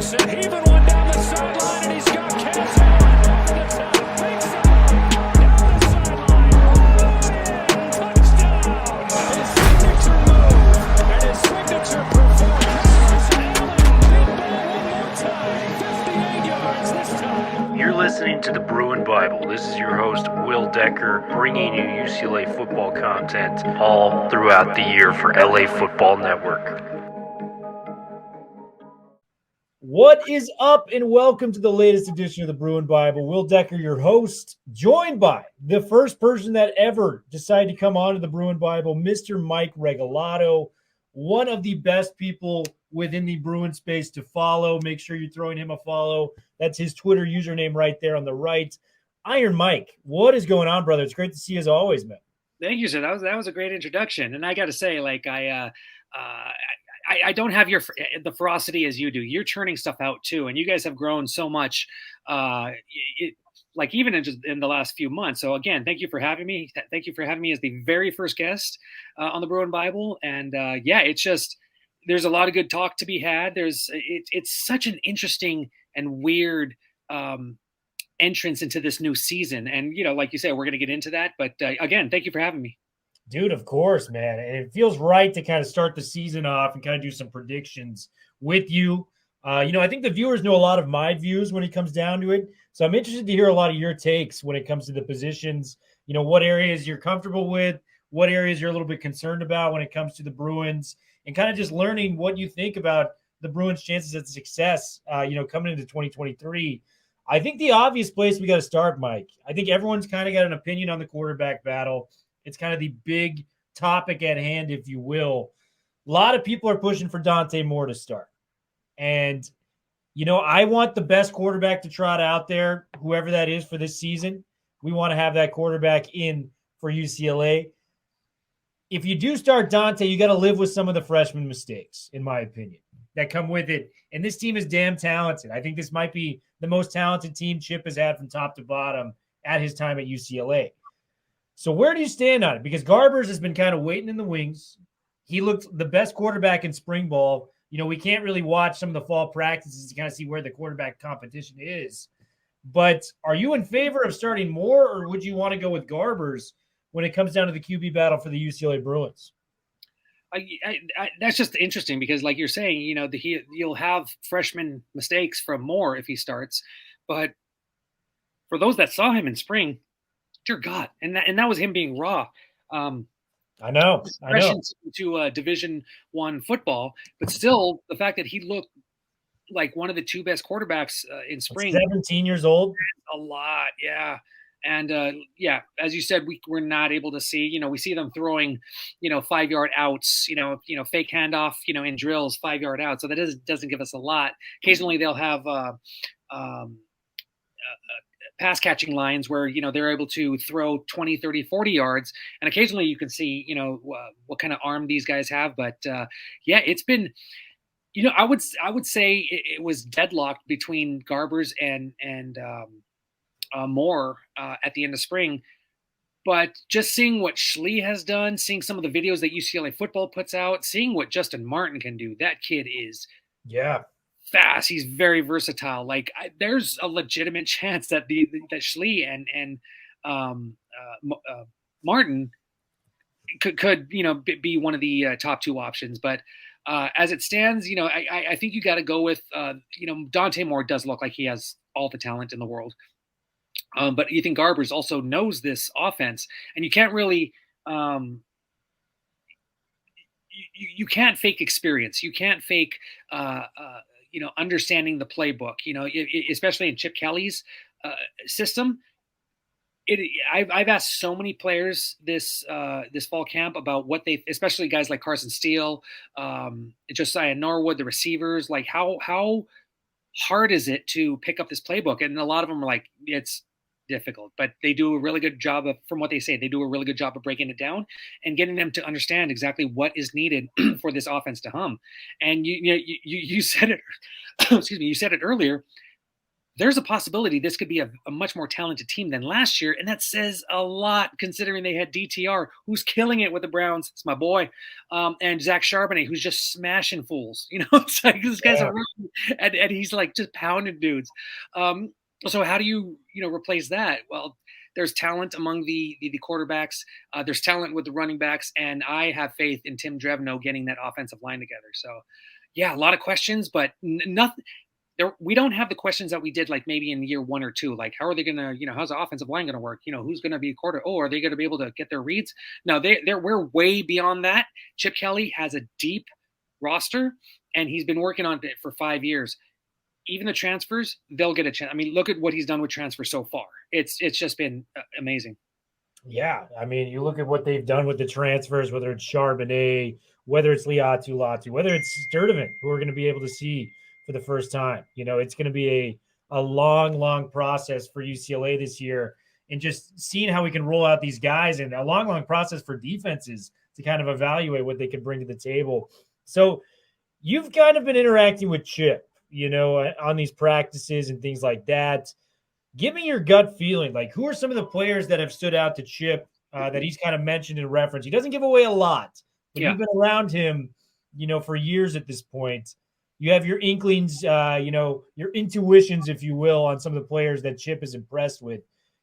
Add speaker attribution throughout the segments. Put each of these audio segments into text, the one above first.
Speaker 1: Heaving one down the sideline, and he's got Cass Allen over the top. Big side, down the sideline. Touchdown. His signature move and his signature performance. Allen, deep ball one more time. 58 yards this time.
Speaker 2: You're listening to the Bruin Bible. This is your host, Will Decker, bringing you UCLA football content all throughout the year for LA Football Network.
Speaker 3: What is up, and welcome to the latest edition of the Bruin Bible. Will Decker, your host, joined by the first person that ever decided to come on to the Bruin Bible, Mr. Mike Regalado, one of the best people within the Bruin space to follow. Make sure you're throwing him a follow. That's his Twitter username right there on the right. Iron Mike, what is going on, brother? It's great to see you as always, man.
Speaker 4: Thank you, sir. That was a great introduction, and I got to say, I don't have the ferocity as you do. You're churning stuff out too, and you guys have grown so much, even in the last few months. So again, thank you for having me. Thank you for having me as the very first guest on the Bruin Bible. And it's just there's a lot of good talk to be had. It's such an interesting and weird entrance into this new season, and like you said, we're going to get into that. But again, thank you for having me.
Speaker 3: Dude, of course, man. And it feels right to kind of start the season off and kind of do some predictions with you. I think the viewers know a lot of my views when it comes down to it. So I'm interested to hear a lot of your takes when it comes to the positions, what areas you're comfortable with, what areas you're a little bit concerned about when it comes to the Bruins, and kind of just learning what you think about the Bruins' chances at success, coming into 2023. I think the obvious place we got to start, Mike, I think everyone's kind of got an opinion on the quarterback battle. It's kind of the big topic at hand, if you will. A lot of people are pushing for Dante Moore to start. And, I want the best quarterback to trot out there, whoever that is for this season. We want to have that quarterback in for UCLA. If you do start Dante, you got to live with some of the freshman mistakes, in my opinion, that come with it. And this team is damn talented. I think this might be the most talented team Chip has had from top to bottom at his time at UCLA. So where do you stand on it? Because Garbers has been kind of waiting in the wings. He looked the best quarterback in spring ball. We can't really watch some of the fall practices to kind of see where the quarterback competition is. But are you in favor of starting Moore, or would you want to go with Garbers when it comes down to the QB battle for the UCLA Bruins?
Speaker 4: That's just interesting because, like you're saying, you'll have freshman mistakes from Moore if he starts. But for those that saw him in spring, dear God, and that was him being raw.
Speaker 3: I know.
Speaker 4: To Division I football, but still, the fact that he looked like one of the two best quarterbacks in spring.
Speaker 3: 17 years old.
Speaker 4: A lot, yeah. And as you said, we're not able to see. We see them throwing, 5-yard outs. Fake handoff. In drills, 5-yard out. So that doesn't give us a lot. Occasionally, they'll have pass catching lines where, they're able to throw 20, 30, 40 yards. And occasionally you can see, what kind of arm these guys have. But it's been, I would say it was deadlocked between Garbers and Moore at the end of spring. But just seeing what Schlee has done, seeing some of the videos that UCLA football puts out, seeing what Justin Martin can do, that kid is fast. He's very versatile. There's a legitimate chance that that Schlee and Martin could be one of the top two options. But as it stands, I think you got to go with Dante Moore does look like he has all the talent in the world. But Ethan Garbers also knows this offense, and you can't really you can't fake experience. You can't fake understanding the playbook, especially in Chip Kelly's system. I've asked so many players this fall camp about what especially guys like Carson Steele, Josiah Norwood, the receivers, like how hard is it to pick up this playbook? And a lot of them are like, it's difficult, but they do a really good job from what they say, they do a really good job of breaking it down and getting them to understand exactly what is needed for this offense to hum. And you said it, excuse me, you said it earlier. there's a possibility this could be a much more talented team than last year. And that says a lot considering they had DTR, who's killing it with the Browns. It's my boy. And Zach Charbonnet, who's just smashing fools. It's like this guy's a rookie, and he's like just pounding dudes. So how do you replace that? Well, there's talent among the quarterbacks. There's talent with the running backs. And I have faith in Tim Drevno getting that offensive line together. So, yeah, a lot of questions, but nothing. We don't have the questions that we did like maybe in year 1 or 2. Like, how are they going to, how's the offensive line going to work? Who's going to be a quarter? Oh, are they going to be able to get their reads? No, we're way beyond that. Chip Kelly has a deep roster, and he's been working on it for 5 years. Even the transfers, they'll get a chance. I mean, look at what he's done with transfers so far. It's just been amazing.
Speaker 3: Yeah, I mean, you look at what they've done with the transfers, whether it's Charbonnet, whether it's Latu, whether it's Sturdivant, who we're going to be able to see for the first time. It's going to be a long process for UCLA this year, and just seeing how we can roll out these guys, and a long process for defenses to kind of evaluate what they can bring to the table. So you've kind of been interacting with Chip, on these practices and things like that. Give me your gut feeling. Like, who are some of the players that have stood out to Chip that he's kind of mentioned in reference? He doesn't give away a lot, but you've been around him, for years at this point. You have your inklings, your intuitions, if you will, on some of the players that Chip is impressed with.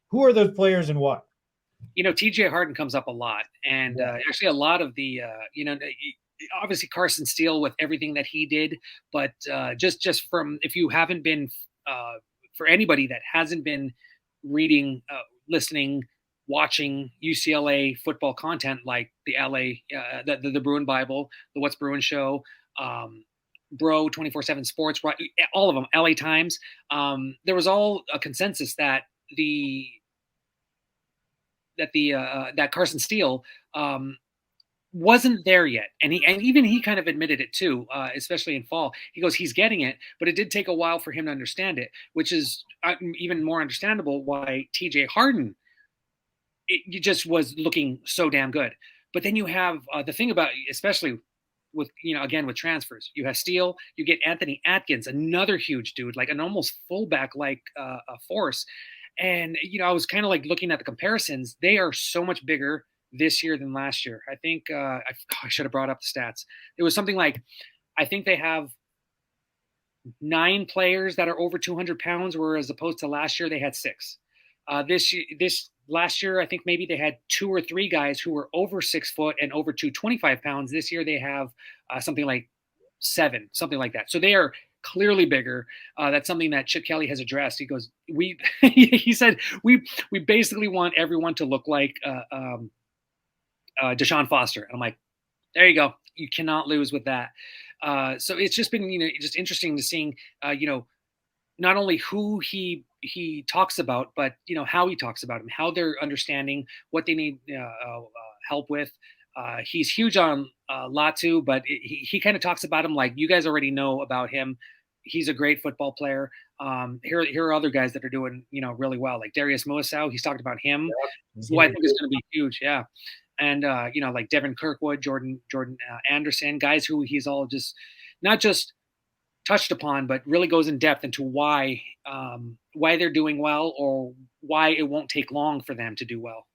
Speaker 3: Who are those players and what?
Speaker 4: TJ Harden comes up a lot. And actually a lot of the, obviously Carson Steele with everything that he did. But just from, if you haven't been, for anybody that hasn't been reading, listening, watching UCLA football content like the LA, the Bruin Bible, the What's Bruin Show, Bro 24/7 Sports, right? All of them, LA Times. There was all a consensus that that Carson Steele wasn't there yet, and even he kind of admitted it too, especially in fall. He goes, he's getting it, but it did take a while for him to understand it, which is even more understandable why TJ Harden it just was looking so damn good. But then you have the thing about, especially with, again, with transfers, you have Steele, you get Anthony Atkins, another huge dude, like an almost fullback like a force. And, I was kind of like looking at the comparisons. They are so much bigger this year than last year. I think I should have brought up the stats. It was something like, I think they have 9 players that are over 200 pounds, whereas opposed to last year, they had 6. Last year, I think maybe they had 2 or 3 guys who were over 6 foot and over 225 pounds. This year they have something like 7, something like that. So they are clearly bigger. That's something that Chip Kelly has addressed. He goes, he said, we basically want everyone to look like Deshaun Foster. And I'm like, there you go. You cannot lose with that. So it's just been, just interesting to seeing, not only who he talks about, but how he talks about him, how they're understanding what they need help with. He's huge on Latu, but he kind of talks about him like, you guys already know about him. He's a great football player. Here are other guys that are doing really well, like Darius Moisow. He's talked about him, who I think is going to be huge. Yeah. And like Devin Kirkwood, Jordan Anderson, guys who he's all just not just touched upon, but really goes in depth into why they're doing well, or why it won't take long for them to do well.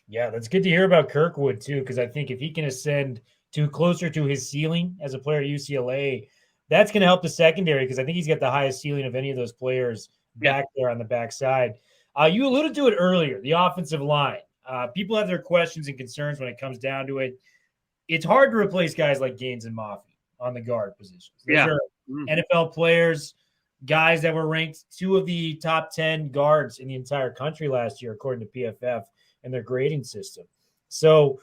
Speaker 3: Yeah, that's good to hear about Kirkwood too, because I think if he can ascend to closer to his ceiling as a player at UCLA, that's going to help the secondary, because I think he's got the highest ceiling of any of those players back there on the backside. You alluded to it earlier, the offensive line. People have their questions and concerns when it comes down to it. It's hard to replace guys like Gaines and Mafi on the guard positions. Those are NFL players, guys that were ranked 2 of the top 10 guards in the entire country last year, according to PFF and their grading system. So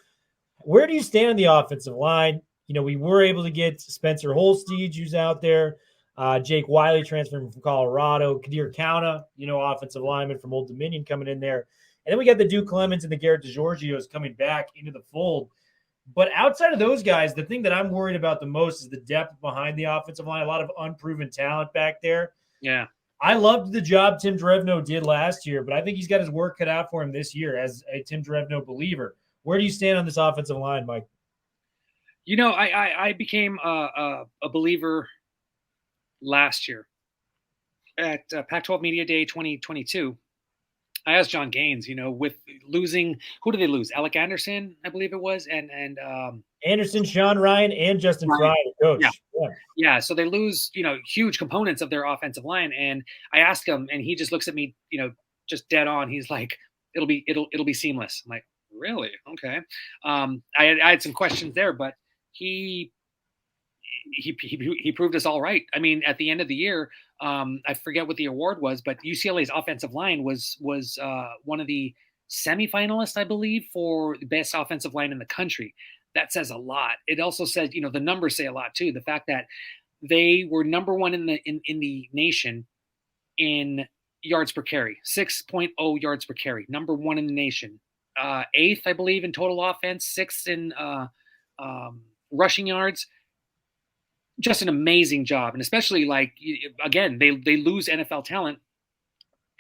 Speaker 3: where do you stand on the offensive line? We were able to get Spencer Holsteed, who's out there, Jake Wiley transferring from Colorado, Kadir Kauna, offensive lineman from Old Dominion coming in there. And then we got the Duke Clemens and the Garrett DeGiorgios coming back into the fold. But outside of those guys, the thing that I'm worried about the most is the depth behind the offensive line. A lot of unproven talent back there.
Speaker 4: Yeah.
Speaker 3: I loved the job Tim Drevno did last year, but I think he's got his work cut out for him this year as a Tim Drevno believer. Where do you stand on this offensive line, Mike?
Speaker 4: I became a believer last year. at Pac-12 Media Day 2022, I asked John Gaines, with losing, who did they lose? Alec Anderson, I believe it was, and
Speaker 3: Anderson, Sean Ryan, and Justin
Speaker 4: Ryan.
Speaker 3: Fry, the
Speaker 4: Yeah.
Speaker 3: coach. Yeah.
Speaker 4: Yeah, so they lose, huge components of their offensive line, and I ask him, and he just looks at me, just dead on. He's like, "It'll be seamless." I'm like, "Really? Okay." I had some questions there, but he proved us all right. I mean, at the end of the year, I forget what the award was, but UCLA's offensive line was one of the semifinalists, I believe, for the best offensive line in the country. That says a lot. It also says, the numbers say a lot too. The fact that they were number one in the nation in yards per carry, 6.0 yards per carry, number one in the nation. Eighth, I believe, in total offense, sixth in rushing yards. Just an amazing job. And especially, again, they lose NFL talent.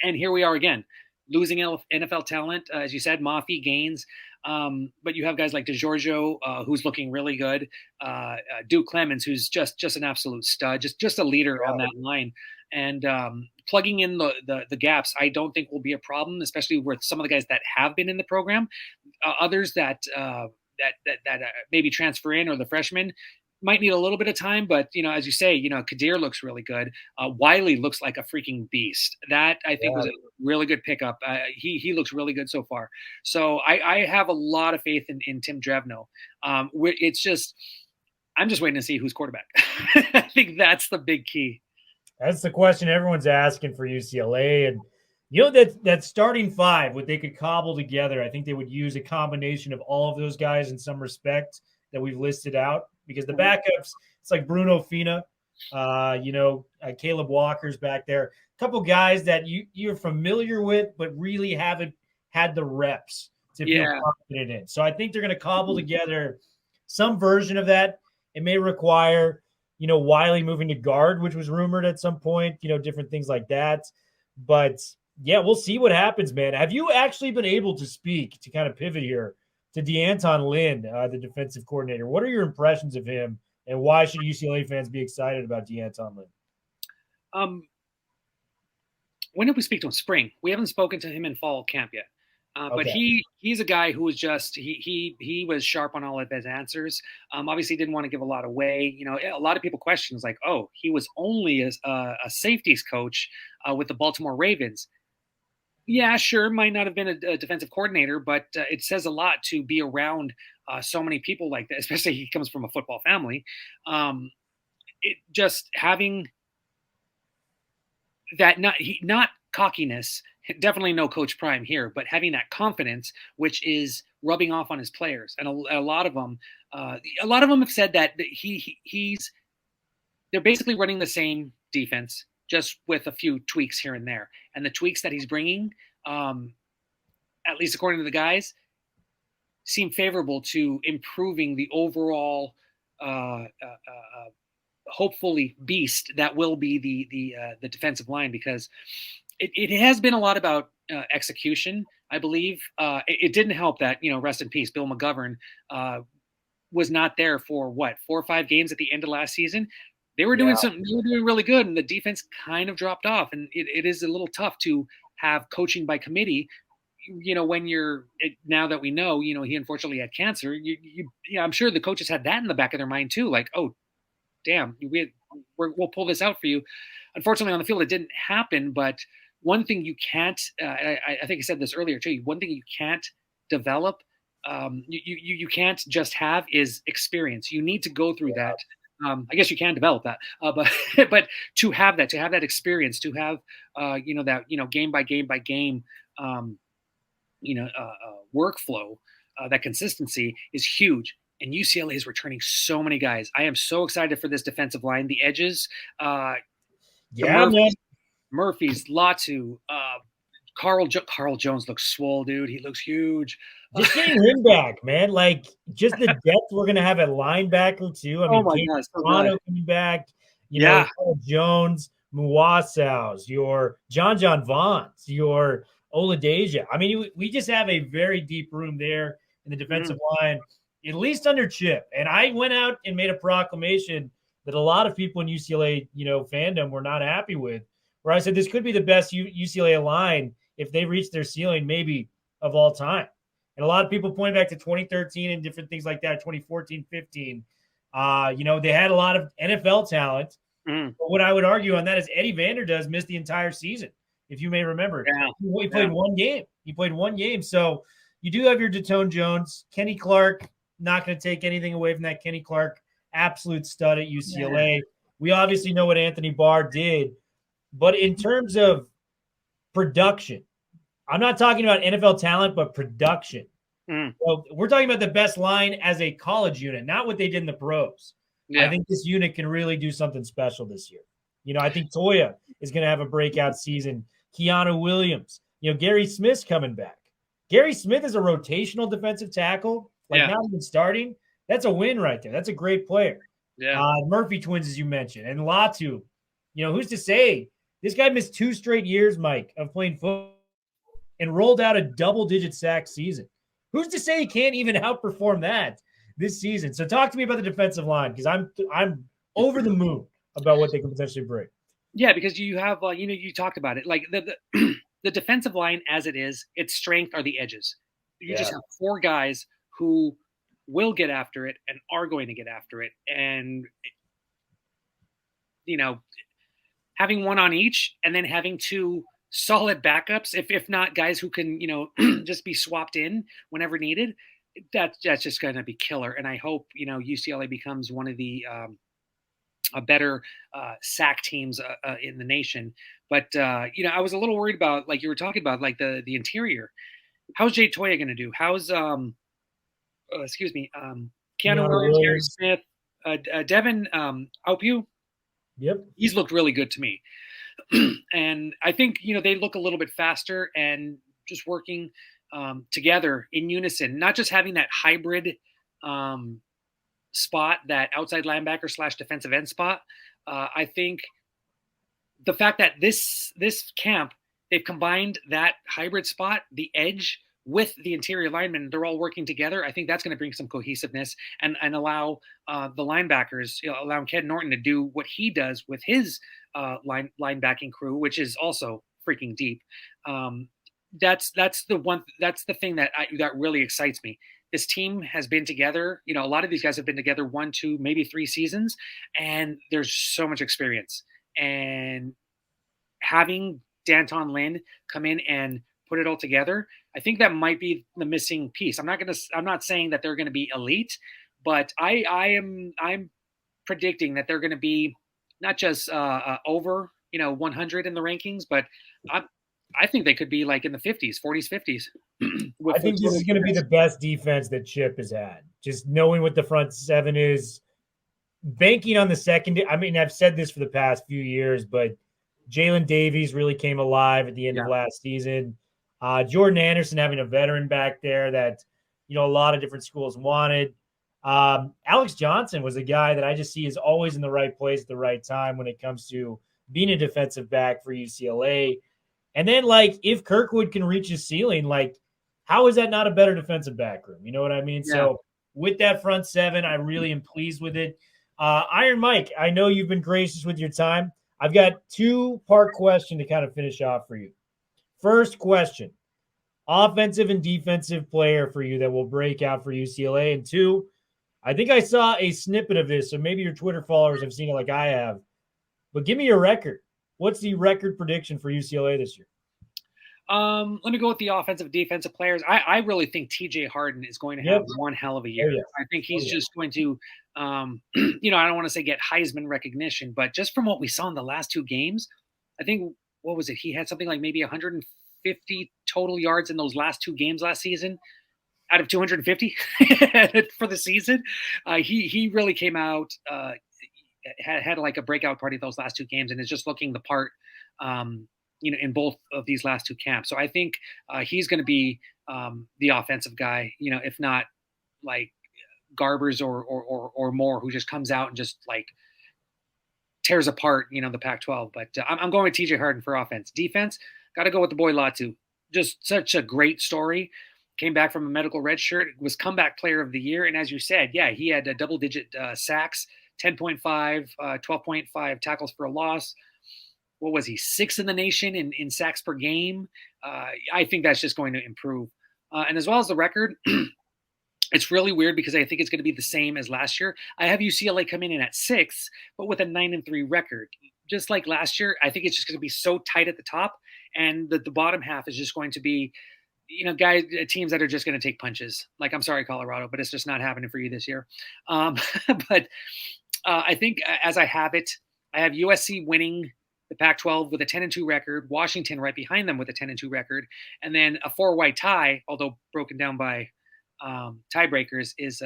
Speaker 4: And here we are again, losing NFL talent, as you said, Mafi, Gaines. But you have guys like DeGiorgio, who's looking really good. Duke Clemens, who's just an absolute stud, just a leader on that line. And plugging in the gaps, I don't think will be a problem, especially with some of the guys that have been in the program. Others that maybe transfer in, or the freshmen, might need a little bit of time, but as you say, Kadir looks really good. Wiley looks like a freaking beast. That I think was a really good pickup. He looks really good so far. So I have a lot of faith in Tim Drevno. It's just, I'm just waiting to see who's quarterback. I think that's the big key.
Speaker 3: That's the question everyone's asking for UCLA, and that starting five, what they could cobble together. I think they would use a combination of all of those guys in some respect that we've listed out. Because the backups, it's like Bruno Fina, Caleb Walker's back there. A couple guys that you're familiar with, but really haven't had the reps to feel confident in. So I think they're going to cobble together some version of that. It may require, Wiley moving to guard, which was rumored at some point, different things like that. But, yeah, we'll see what happens, man. Have you actually been able to speak, to kind of pivot here, to DeAnton Lynn, the defensive coordinator? What are your impressions of him, and why should UCLA fans be excited about DeAnton Lynn?
Speaker 4: When did we speak to him? Spring. We haven't spoken to him in fall camp yet. But he's a guy who was just he was sharp on all of his answers. Obviously, didn't want to give a lot away. A lot of people question, like, oh, he was only a safeties coach with the Baltimore Ravens. Yeah, sure, might not have been a defensive coordinator, but it says a lot to be around so many people like that, especially he comes from a football family. Just having that, not cockiness, definitely no Coach Prime here, but having that confidence, which is rubbing off on his players. And a lot of them have said that they're basically running the same defense, just with a few tweaks here and there. And the tweaks that he's bringing, at least according to the guys, seem favorable to improving the overall, hopefully, beast that will be the defensive line, because it has been a lot about execution, I believe. It didn't help that, rest in peace, Bill McGovern was not there for 4 or 5 games at the end of last season. They were doing something. They were doing really good, and the defense kind of dropped off. And it is a little tough to have coaching by committee. When now that we know, he unfortunately had cancer. I'm sure the coaches had that in the back of their mind too. Like, oh, damn, we'll pull this out for you. Unfortunately, on the field, it didn't happen. But one thing you can't, I think I said this earlier too. One thing you can't develop, you can't just have, is experience. You need to go through that. I guess you can develop that, but to have that experience, to have that game by game workflow, that consistency is huge. And UCLA is returning so many guys. I am so excited for this defensive line. The edges, Murphy's, Latu, Carl Jones looks swole, dude. He looks huge.
Speaker 3: Just getting him back, man. Like, just the depth we're going to have at linebacker, too. I mean, Toronto coming back, Carl Jones, Muwasaus, your John Vaughns, your Oladeja. I mean, we just have a very deep room there in the defensive line, at least under Chip. And I went out and made a proclamation that a lot of people in UCLA, fandom were not happy with where I said this could be the best UCLA line if they reach their ceiling, maybe of all time. And a lot of people point back to 2013 and different things like that, 2014, 15. They had a lot of NFL talent.
Speaker 4: Mm.
Speaker 3: But what I would argue on that is Eddie Vanderdoes missed the entire season, if you may remember.
Speaker 4: Yeah.
Speaker 3: He played one game. He played one game. So you do have your Datone Jones. Kenny Clark, not going to take anything away from that. Kenny Clark, absolute stud at UCLA. Yeah. We obviously know what Anthony Barr did. But in terms of production, I'm not talking about NFL talent, but production. Well, we're talking about the best line as a college unit, not what they did in the pros. Yeah. I think this unit can really do something special this year. I think Toya is going to have a breakout season. Keanu Williams, Gary Smith's coming back. Gary Smith is a rotational defensive tackle, not even starting. That's a win right there. That's a great player.
Speaker 4: Yeah.
Speaker 3: Murphy twins, as you mentioned, and Latu. Who's to say this guy missed 2 straight years, Mike, of playing football and rolled out a double-digit sack season. Who's to say he can't even outperform that this season? So talk to me about the defensive line, because I'm over the moon about what they can potentially bring.
Speaker 4: Yeah, because you have, you talked about it. Like the defensive line as it is, its strength are the edges. You just have 4 guys who will get after it and are going to get after it. And, having one on each and then having 2 solid backups, if not guys who can, just be swapped in whenever needed, that's just going to be killer. And I hope, UCLA becomes one of the a better sack teams in the nation. But, I was a little worried about, like you were talking about, like the interior. How's Jay Toya going to do? How's, Keanu Williams, Gary Smith, Devin Aupu?
Speaker 3: Yep.
Speaker 4: He's looked really good to me. And I think, they look a little bit faster and just working together in unison, not just having that hybrid spot, that outside linebacker / defensive end spot. I think the fact that this camp, they've combined that hybrid spot, the edge, with the interior linemen, they're all working together. I think that's going to bring some cohesiveness and allow the linebackers, allowing Ken Norton to do what he does with his linebacking crew, which is also freaking deep. That's the thing that really excites me. This team has been together. A lot of these guys have been together 1, 2, maybe 3 seasons, and there's so much experience. And having Danton Lynn come in and put it all together, I think that might be the missing piece. I'm not saying that they're going to be elite, but I'm predicting that they're going to be not just over 100 in the rankings, but I think they could be like in the 50s, 40s, 50s.
Speaker 3: I think this is going to be the best defense that Chip has had. Just knowing what the front 7 is, banking on the second. I mean, I've said this for the past few years, but Jalen Davies really came alive at the end of last season. Jordan Anderson having a veteran back there that, a lot of different schools wanted. Alex Johnson was a guy that I just see is always in the right place at the right time when it comes to being a defensive back for UCLA. And then, if Kirkwood can reach his ceiling, how is that not a better defensive back room? You know what I mean? Yeah. So with that front 7, I really am pleased with it. Iron Mike, I know you've been gracious with your time. I've got 2-part question to kind of finish off for you. First question, offensive and defensive player for you that will break out for UCLA. And 2, I think I saw a snippet of this, so maybe your Twitter followers have seen it like I have. But give me your record. What's the record prediction for UCLA this year?
Speaker 4: Let me go with the offensive defensive players. I really think TJ Harden is going to have one hell of a year. I think he's just going to, I don't want to say get Heisman recognition, but just from what we saw in the last 2 games, I think, what was it? He had something like maybe 150 total yards in those last 2 games last season out of 250 for the season. He really came out, had like a breakout party those last 2 games and is just looking the part, in both of these last 2 camps. So I think he's going to be the offensive guy, if not like Garbers or more, who just comes out and just like tears apart, the Pac-12. But I'm going with TJ Harden for offense. Defense, got to go with the boy Latu. Just such a great story. Came back from a medical red shirt, was comeback player of the year. And as you said, he had a double-digit sacks, 10.5, 12.5 tackles for a loss. what was he, 6th in the nation in sacks per game. I think that's just going to improve. And as well as the record, it's really weird because I think it's going to be the same as last year. I have UCLA coming in at 6th, but with a 9-3 record. Just like last year, I think it's just going to be so tight at the top, and the bottom half is just going to be, guys, teams that are just going to take punches. Like, I'm sorry, Colorado, but it's just not happening for you this year. But I think as I have it, I have USC winning the Pac-12 with a 10-2 record, Washington right behind them with a 10-2 record, and then a 4-way tie, although broken down by tiebreakers, is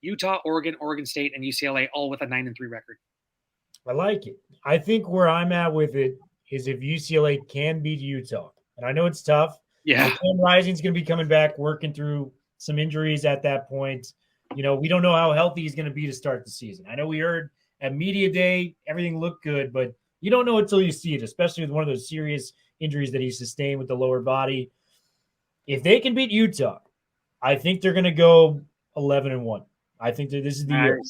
Speaker 4: Utah, Oregon, Oregon State, and UCLA all with a 9-3 record.
Speaker 3: I like it. I think where I'm at with it is if UCLA can beat Utah, and I know it's tough.
Speaker 4: Yeah.
Speaker 3: Ken Rising's going to be coming back, working through some injuries at that point. We don't know how healthy he's going to be to start the season. I know we heard at media day everything looked good, but you don't know until you see it, especially with one of those serious injuries that he sustained with the lower body. If they can beat Utah, I think they're going to go 11-1. I think that this is the year.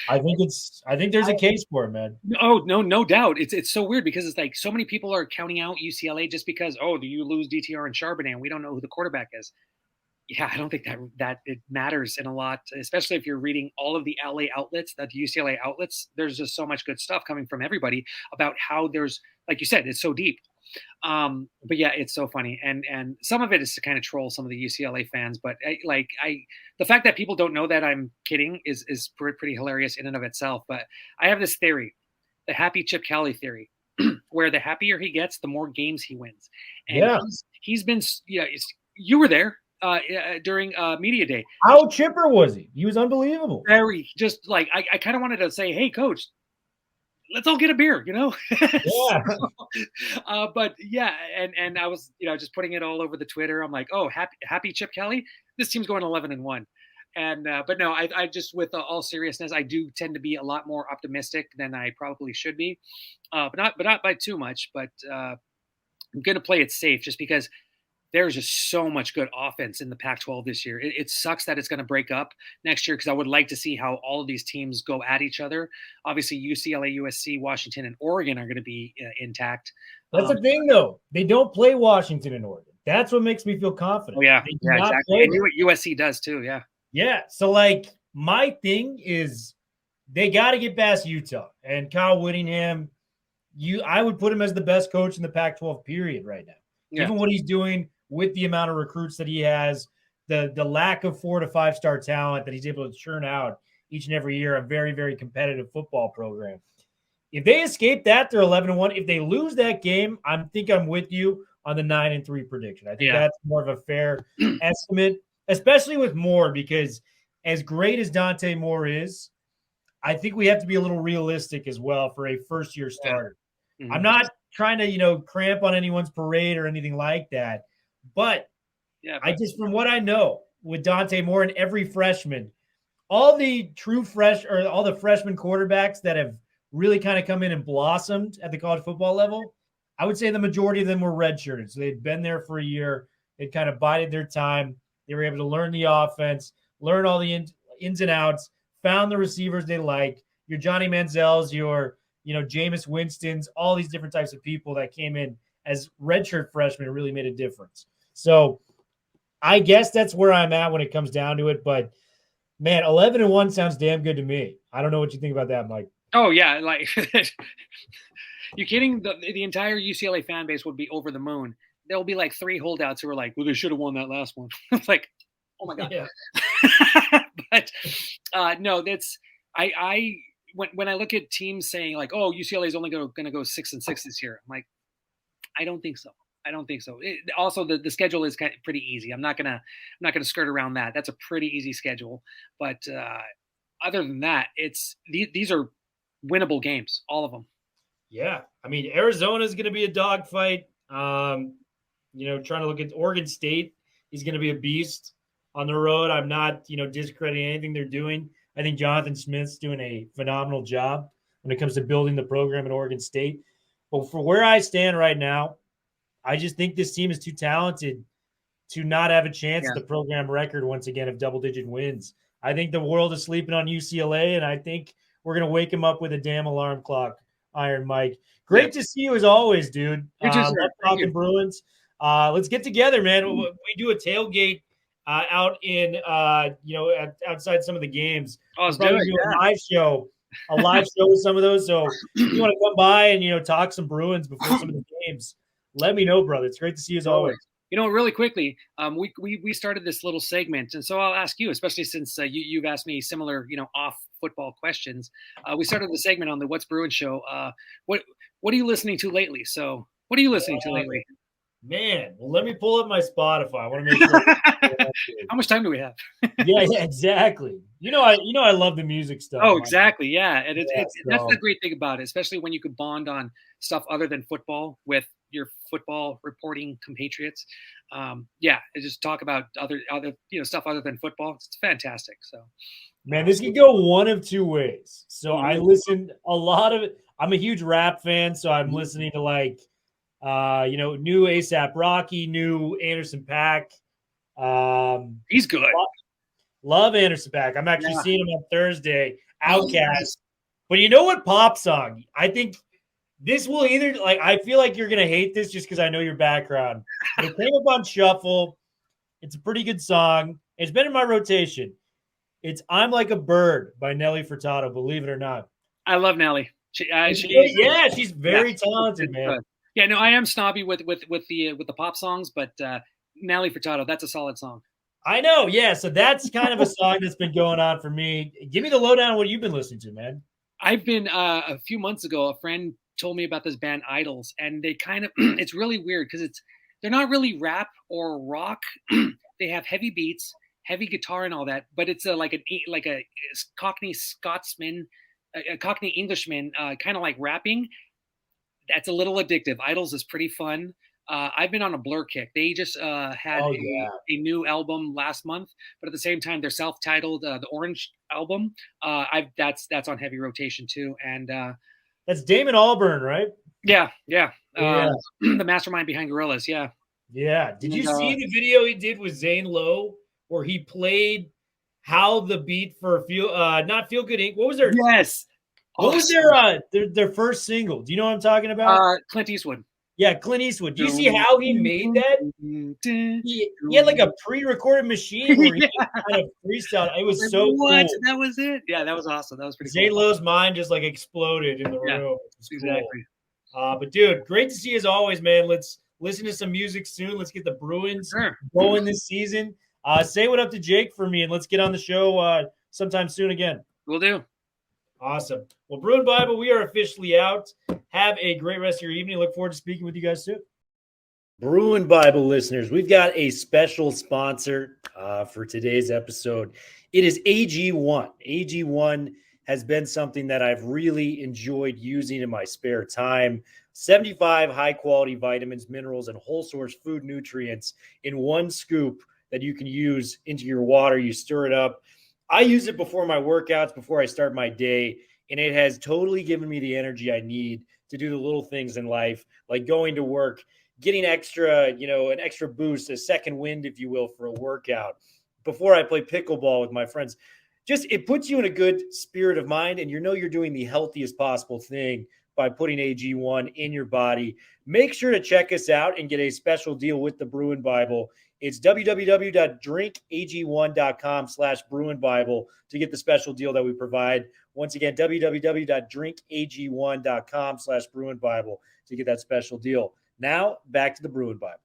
Speaker 3: I think there's a case for it, man.
Speaker 4: Oh, no doubt. It's so weird because it's like so many people are counting out UCLA just because, do you lose DTR and Charbonnet and we don't know who the quarterback is. Yeah, I don't think that it matters in a lot, especially if you're reading all of the LA outlets, the UCLA outlets. There's just so much good stuff coming from everybody about how there's, like you said, it's so deep. But yeah, it's so funny, and some of it is to kind of troll some of the UCLA fans. But the fact that people don't know that I'm kidding is pretty hilarious in and of itself. But I have this theory, the happy Chip Kelly theory, where the happier he gets, the more games he wins. And he's been, you were there during media day.
Speaker 3: How chipper was he? He was unbelievable.
Speaker 4: Very, just like I kind of wanted to say, hey, coach, let's all get a beer,
Speaker 3: Yeah.
Speaker 4: But yeah, and I was, just putting it all over the Twitter. I'm like, oh, happy Chip Kelly. This team's going 11-1. And but no, I just, with all seriousness, I do tend to be a lot more optimistic than I probably should be, but not by too much. But I'm going to play it safe just because there's just so much good offense in the Pac-12 this year. It sucks that it's going to break up next year because I would like to see how all of these teams go at each other. Obviously, UCLA, USC, Washington, and Oregon are going to be intact.
Speaker 3: That's the thing, though. They don't play Washington and Oregon. That's what makes me feel confident.
Speaker 4: Oh, yeah. Yeah, exactly. And USC does, too, yeah.
Speaker 3: Yeah. So, my thing is they got to get past Utah. And Kyle Whittingham, I would put him as the best coach in the Pac-12 period right now.
Speaker 4: Yeah.
Speaker 3: Given what he's doing with the amount of recruits that he has, the lack of 4 to 5 star talent that he's able to churn out each and every year, a very, very competitive football program. If they escape that, they're 11-1. If they lose that game, I'm with you on the 9-3 prediction. I think that's more of a fair estimate, especially with Moore, because as great as Dante Moore is, I think we have to be a little realistic as well for a first-year starter. Yeah. Mm-hmm. I'm not trying to, cramp on anyone's parade or anything like that. But from what I know with Dante Moore and every freshman, all the all the freshman quarterbacks that have really kind of come in and blossomed at the college football level, I would say the majority of them were redshirted. So they'd been there for a year. They'd kind of bided their time. They were able to learn the offense, learn all the ins and outs, found the receivers they like. Your Johnny Manziel's, your Jameis Winston's, all these different types of people that came in as redshirt freshmen and really made a difference. So I guess that's where I'm at when it comes down to it. But, man, 11-1 sounds damn good to me. I don't know what you think about that, Mike.
Speaker 4: Oh, yeah. You kidding? The entire UCLA fan base would be over the moon. There'll be 3 holdouts who are like, well, they should have won that last one. It's like, oh, my God.
Speaker 3: Yeah.
Speaker 4: But, no, that's – when I look at teams saying UCLA is only going to go 6-6 this year, I'm like, I don't think so. Also, the schedule is pretty easy. I'm not gonna skirt around that. That's a pretty easy schedule. But other than that, these are winnable games, all of them.
Speaker 3: Yeah, I mean, Arizona is going to be a dogfight. Trying to look at Oregon State is going to be a beast on the road. I'm not discrediting anything they're doing. I think Jonathan Smith's doing a phenomenal job when it comes to building the program at Oregon State. But for where I stand right now, I just think this team is too talented to not have a chance at the program record once again of double-digit wins. I think the world is sleeping on UCLA, and I think we're going to wake them up with a damn alarm clock Iron Mike. Great to see you as always, dude.
Speaker 4: You too, sir.
Speaker 3: Love
Speaker 4: Thank
Speaker 3: talking
Speaker 4: you.
Speaker 3: Bruins. Let's get together, man. We do a tailgate out in outside some of the games.
Speaker 4: Oh, let's
Speaker 3: We'll
Speaker 4: do
Speaker 3: probably
Speaker 4: it.
Speaker 3: do a live show with some of those. So if you want to come by and talk some Bruins before some of the games, let me know, brother. It's great to see you as always.
Speaker 4: Really quickly, we started this little segment, and so I'll ask you, especially since you've asked me similar, off football questions. We started the segment on the What's Bruin show. What are you listening to lately? So, what are you listening to lately?
Speaker 3: Man, well, let me pull up my Spotify. I want to make sure.
Speaker 4: How much time do we have?
Speaker 3: yeah, exactly. I love the music stuff.
Speaker 4: Oh, exactly. Yeah, and that's
Speaker 3: so.
Speaker 4: the great thing about it, especially when you could bond on stuff other than football with your football reporting compatriots. Just talk about other stuff other than football. It's fantastic. So,
Speaker 3: man, this could go one of two ways. So I listen a lot of it. I'm a huge rap fan, so I'm listening to new ASAP Rocky, new Anderson .Paak.
Speaker 4: He's good.
Speaker 3: Love Anderson .Paak. I'm actually seeing him on Thursday. Outcast. But you know what pop song? I think this will either I feel like you're gonna hate this just because I know your background. But it came up on Shuffle. It's a pretty good song. It's been in my rotation. It's "I'm Like a Bird" by Nelly Furtado. Believe it or not.
Speaker 4: I love Nelly.
Speaker 3: She's very talented, man.
Speaker 4: Yeah, no, I am snobby with the pop songs, but Nelly Furtado, that's a solid song.
Speaker 3: I know, yeah. So that's kind of a song that's been going on for me. Give me the lowdown on what you've been listening to, man.
Speaker 4: I've been a few months ago, a friend told me about this band Idols, and they kind of it's really weird because they're not really rap or rock. They have heavy beats, heavy guitar, and all that, but it's like a Cockney Scotsman, a Cockney Englishman, kind of like rapping. That's a little addictive. Idols is pretty fun. I've been on a Blur kick. They just had a new album last month, but at the same time, they're self-titled, the Orange album. That's on heavy rotation too, and
Speaker 3: that's Damon Albarn, right?
Speaker 4: Yeah. The mastermind behind Gorillaz. Yeah.
Speaker 3: Did you see the video he did with Zane Lowe, where he played how the beat for not Feel Good Inc. What was their What was their first single? Do you know what I'm talking about?
Speaker 4: Clint Eastwood.
Speaker 3: Yeah, Clint Eastwood. Do you see how he made that? He had like a pre-recorded machine where he kind of freestyle. It was so cool.
Speaker 4: That was it? Yeah, that was awesome. That was pretty
Speaker 3: cool. Zane Lowe's mind just exploded in the room.
Speaker 4: Exactly.
Speaker 3: Cool. But dude, great to see you as always, man. Let's listen to some music soon. Let's get the Bruins going this season. Say what up to Jake for me, and let's get on the show sometime soon again.
Speaker 4: Will do.
Speaker 3: Awesome. Well, Bruin Bible, we are officially out. Have a great rest of your evening. Look forward to speaking with you guys soon. Bruin Bible listeners, we've got a special sponsor for today's episode. It is AG1. AG1 has been something that I've really enjoyed using in my spare time. 75 high-quality vitamins, minerals, and whole source food nutrients in one scoop that you can use into your water. You stir it up. I use it before my workouts, before I start my day, and it has totally given me the energy I need to do the little things in life, like going to work, getting extra, an extra boost, a second wind, if you will, for a workout. Before I play pickleball with my friends, it puts you in a good spirit of mind, and you're doing the healthiest possible thing by putting AG1 in your body. Make sure to check us out and get a special deal with the Bruin Bible. It's www.drinkag1.com/Bruin Bible to get the special deal that we provide. Once again, www.drinkag1.com/Bruin Bible to get that special deal. Now, back to the Bruin Bible.